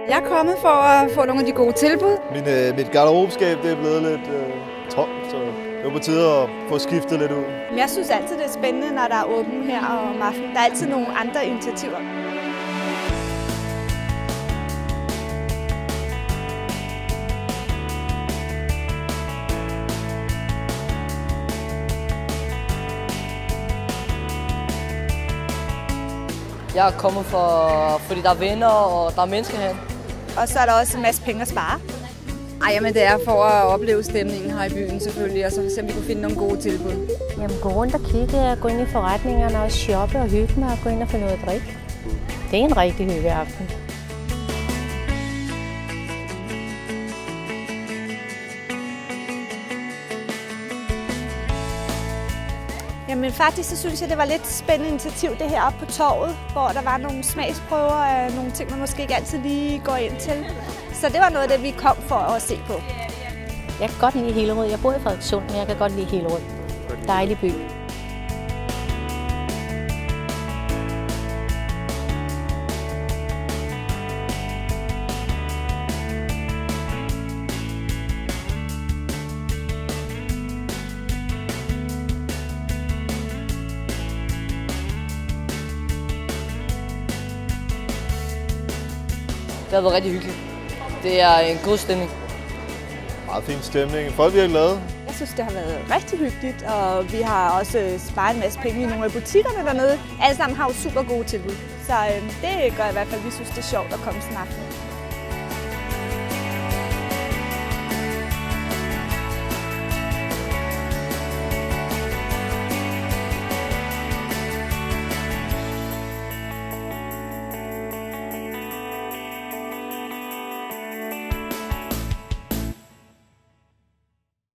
Jeg er kommet for at få nogle af de gode tilbud. Mit garderobeskab det er blevet lidt tomt, så det var på tide at få skiftet lidt ud. Jeg synes altid, det er spændende, når der er åbent her om aftenen. Der er altid nogle andre initiativer. Jeg er kommet fordi der er venner, og der er mennesker her. Og så er der også en masse penge at spare. Jamen det er for at opleve stemningen her i byen selvfølgelig, og så se om vi kunne finde nogle gode tilbud. Jamen gå rundt og kigge, gå ind i forretningerne og shoppe og hygge mig og gå ind og få noget at drikke. Det er en rigtig hyggeaften. Jamen faktisk så synes jeg, det var lidt spændende initiativ det her oppe på torvet, hvor der var nogle smagsprøver af nogle ting, man måske ikke altid lige går ind til. Så det var noget af det, vi kom for at se på. Jeg kan godt lide Hillerød. Jeg bor i Frederikssund, men jeg kan godt lide Hillerød. Dejlig by. Det har været rigtig hyggeligt. Det er en god stemning. Meget fin stemning. Folk er glade. Jeg synes, det har været rigtig hyggeligt, og vi har også sparet en masse penge i nogle af butikkerne dernede. Alle sammen har jo super gode tilbud. Så det gør i hvert fald, at vi synes, det er sjovt at komme sådan en aften.